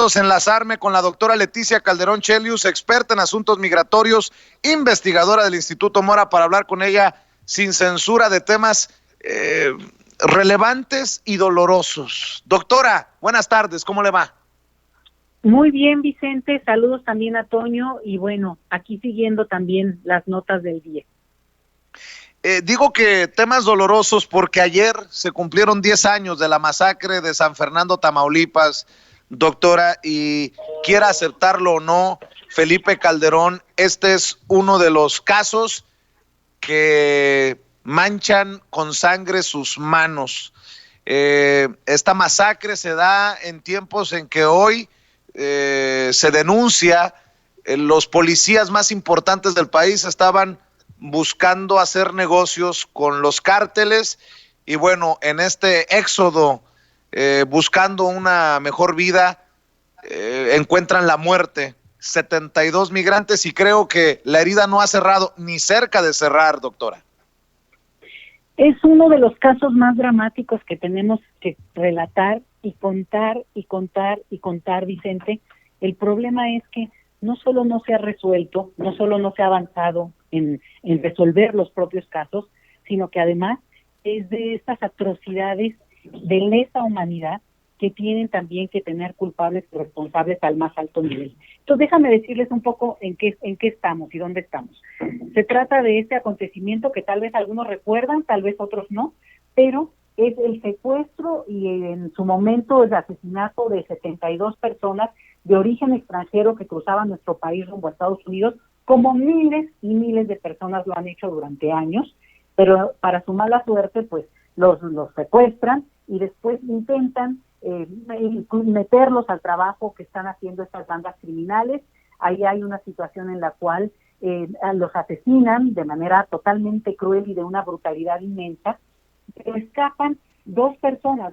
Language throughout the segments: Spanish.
Enlazarme con la doctora Leticia Calderón Chelius, experta en asuntos migratorios, investigadora del Instituto Mora, para hablar con ella sin censura de temas relevantes y dolorosos. Doctora, buenas tardes, ¿cómo le va? Muy bien, Vicente, saludos también a Toño y bueno, aquí siguiendo también las notas del día. Digo que temas dolorosos porque ayer se cumplieron 10 años de la masacre de San Fernando, Tamaulipas, doctora, y quiera aceptarlo o no, Felipe Calderón, este es uno de los casos que manchan con sangre sus manos. Esta masacre se da en tiempos en que hoy se denuncia, los policías más importantes del país estaban buscando hacer negocios con los cárteles y bueno, en este éxodo buscando una mejor vida encuentran la muerte. 72 migrantes y creo que la herida no ha cerrado ni cerca de cerrar, doctora. Es uno de los casos más dramáticos que tenemos que relatar y contar y contar y contar, Vicente. El problema es que no solo no se ha resuelto, no solo no se ha avanzado en resolver los propios casos, sino que además es de estas atrocidades de lesa humanidad que tienen también que tener culpables y responsables al más alto nivel. Entonces déjame decirles un poco en qué estamos y dónde estamos. Se trata de este acontecimiento que tal vez algunos recuerdan, tal vez otros no, pero es el secuestro y en su momento el asesinato de 72 personas de origen extranjero que cruzaban nuestro país rumbo a Estados Unidos, como miles y miles de personas lo han hecho durante años, pero para su mala suerte, pues los secuestran y después intentan meterlos al trabajo que están haciendo estas bandas criminales. Ahí hay una situación en la cual los asesinan de manera totalmente cruel y de una brutalidad inmensa, pero escapan dos personas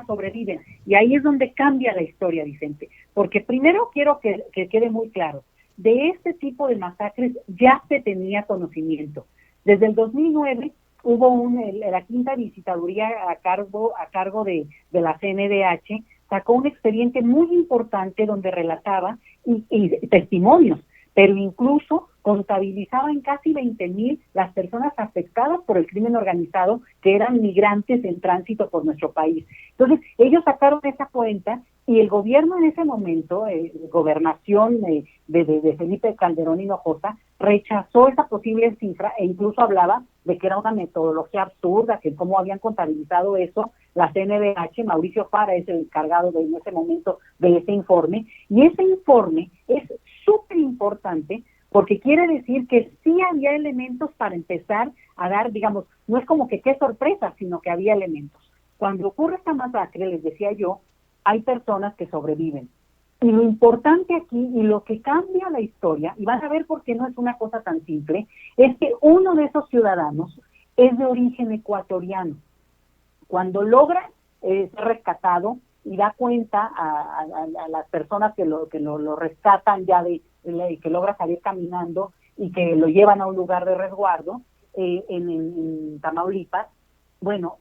sobreviven, y ahí es donde cambia la historia, Vicente, porque primero quiero que quede muy claro, de este tipo de masacres ya se tenía conocimiento. Desde el 2009 hubo la quinta visitaduría a cargo de la CNDH, sacó un expediente muy importante donde relataba y testimonios, pero incluso contabilizaba en casi 20,000 las personas afectadas por el crimen organizado que eran migrantes en tránsito por nuestro país. Entonces, ellos sacaron esa cuenta y el gobierno en ese momento, gobernación de Felipe Calderón Hinojosa, rechazó esa posible cifra e incluso hablaba de que era una metodología absurda, que cómo habían contabilizado eso. La CNDH, Mauricio Fara es el encargado en ese momento de ese informe, y ese informe es súper importante porque quiere decir que sí había elementos para empezar a dar, digamos, no es como que qué sorpresa, sino que había elementos. Cuando ocurre esta masacre, les decía yo, hay personas que sobreviven. Y lo importante aquí, y lo que cambia la historia, y van a ver por qué no es una cosa tan simple, es que uno de esos ciudadanos es de origen ecuatoriano. Cuando logra ser rescatado y da cuenta a las personas que lo rescatan ya que logra salir caminando y que lo llevan a un lugar de resguardo en Tamaulipas, bueno,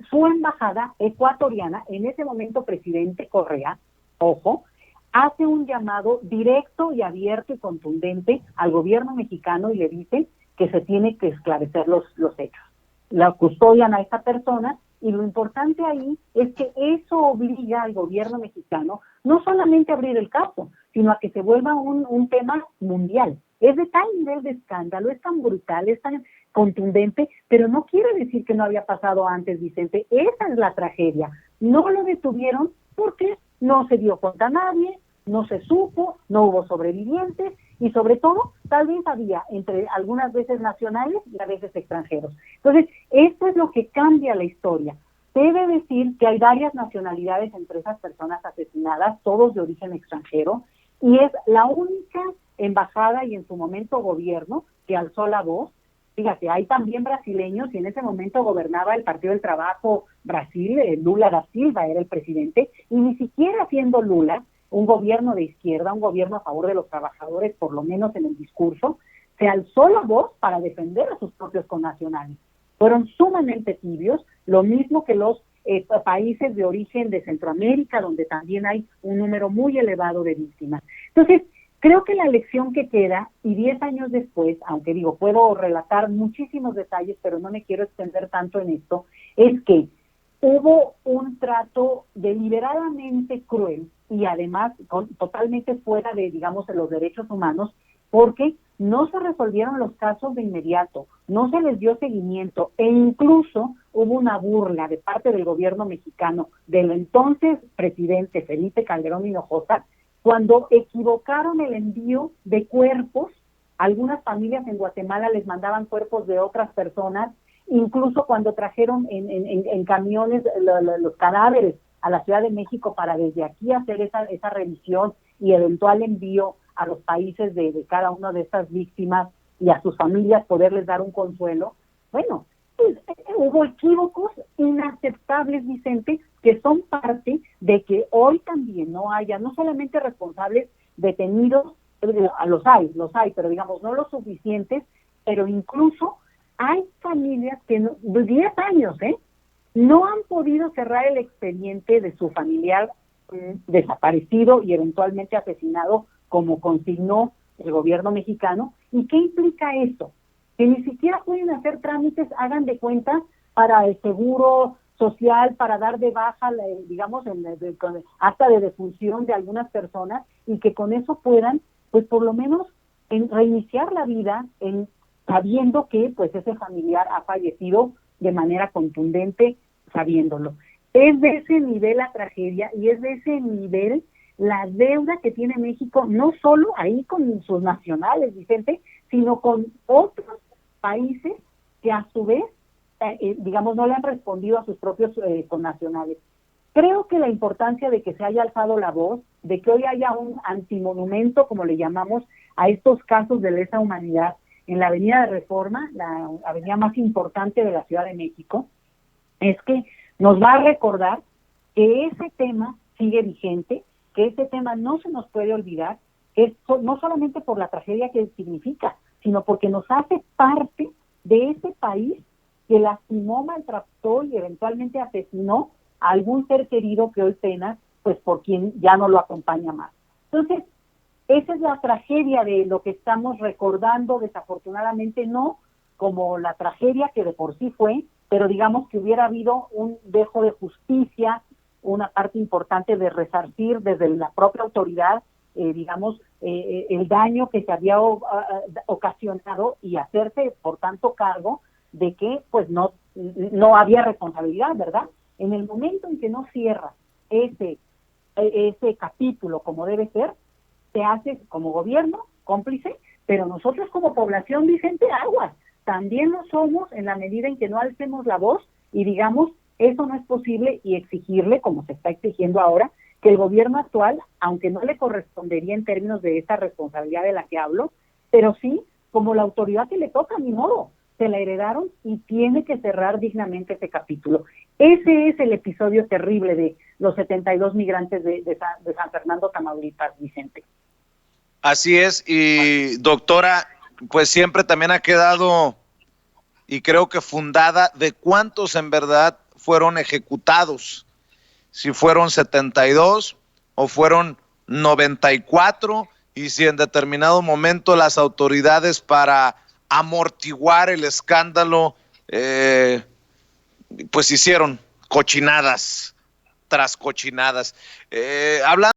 su embajada ecuatoriana, en ese momento presidente Correa, ojo, hace un llamado directo y abierto y contundente al gobierno mexicano y le dice que se tiene que esclarecer los hechos. La custodian a esta persona y lo importante ahí es que eso obliga al gobierno mexicano no solamente a abrir el caso, sino a que se vuelva un tema mundial. Es de tal nivel de escándalo, es tan brutal, es tan contundente, pero no quiere decir que no había pasado antes, Vicente. Esa es la tragedia. No lo detuvieron porque no se dio cuenta a nadie, no se supo, no hubo sobrevivientes y sobre todo tal vez había entre algunas veces nacionales y a veces extranjeros. Entonces, esto es lo que cambia la historia. Debe decir que hay varias nacionalidades entre esas personas asesinadas, todos de origen extranjero, y es la única embajada y en su momento gobierno que alzó la voz. Fíjate, hay también brasileños y en ese momento gobernaba el Partido del Trabajo Brasil, Lula da Silva era el presidente, y ni siquiera siendo Lula un gobierno de izquierda, un gobierno a favor de los trabajadores, por lo menos en el discurso, se alzó la voz para defender a sus propios connacionales. Fueron sumamente tibios, lo mismo que los países de origen de Centroamérica, donde también hay un número muy elevado de víctimas. Entonces, creo que la lección que queda, y 10 años después, aunque digo, puedo relatar muchísimos detalles, pero no me quiero extender tanto en esto, es que hubo un trato deliberadamente cruel y además totalmente fuera de, digamos, de los derechos humanos, porque no se resolvieron los casos de inmediato, no se les dio seguimiento e incluso hubo una burla de parte del gobierno mexicano del entonces presidente Felipe Calderón Hinojosa cuando equivocaron el envío de cuerpos. Algunas familias en Guatemala les mandaban cuerpos de otras personas, incluso cuando trajeron en camiones los cadáveres a la Ciudad de México para desde aquí hacer esa revisión y eventual envío a los países de cada una de estas víctimas y a sus familias poderles dar un consuelo. Bueno, pues, hubo equívocos inaceptables, Vicente, que son parte de que hoy también no haya, no solamente responsables detenidos, los hay, pero digamos no los suficientes, pero incluso hay familias que 10 años, no han podido cerrar el expediente de su familiar desaparecido y eventualmente asesinado, como consignó el gobierno mexicano. ¿Y qué implica eso? Que ni siquiera pueden hacer trámites, hagan de cuenta, para el seguro social, para dar de baja, digamos, el acta de defunción de algunas personas, y que con eso puedan, pues por lo menos, reiniciar la vida, sabiendo que pues ese familiar ha fallecido de manera contundente, sabiéndolo. Es de ese nivel la tragedia y es de ese nivel la deuda que tiene México, no solo ahí con sus nacionales, Vicente, sino con otros países que a su vez, digamos, no le han respondido a sus propios connacionales. Creo que la importancia de que se haya alzado la voz, de que hoy haya un antimonumento, como le llamamos, a estos casos de lesa humanidad en la Avenida de Reforma, la avenida más importante de la Ciudad de México, es que nos va a recordar que ese tema sigue vigente, que ese tema no se nos puede olvidar, no solamente por la tragedia que significa, sino porque nos hace parte de ese país que lastimó, maltrató y eventualmente asesinó a algún ser querido que hoy pena, pues por quien ya no lo acompaña más. Entonces, esa es la tragedia de lo que estamos recordando, desafortunadamente no como la tragedia que de por sí fue, pero digamos que hubiera habido un dejo de justicia, una parte importante de resarcir desde la propia autoridad, digamos, el daño que se había ocasionado y hacerse, por tanto, cargo de que pues no había responsabilidad, ¿verdad? En el momento en que no cierra ese capítulo como debe ser, se hace como gobierno cómplice, pero nosotros como población, Vicente, aguas, también lo somos en la medida en que no alcemos la voz y digamos, eso no es posible, y exigirle, como se está exigiendo ahora, que el gobierno actual, aunque no le correspondería en términos de esta responsabilidad de la que hablo, pero sí como la autoridad que le toca, ni modo, se la heredaron y tiene que cerrar dignamente ese capítulo. Ese es el episodio terrible de los 72 migrantes de San Fernando, Tamaulipas, Vicente. Así es, y doctora, pues siempre también ha quedado, y creo que fundada, de cuántos en verdad fueron ejecutados, si fueron 72 o fueron 94, y si en determinado momento las autoridades, para amortiguar el escándalo, pues hicieron cochinadas tras cochinadas. Hablando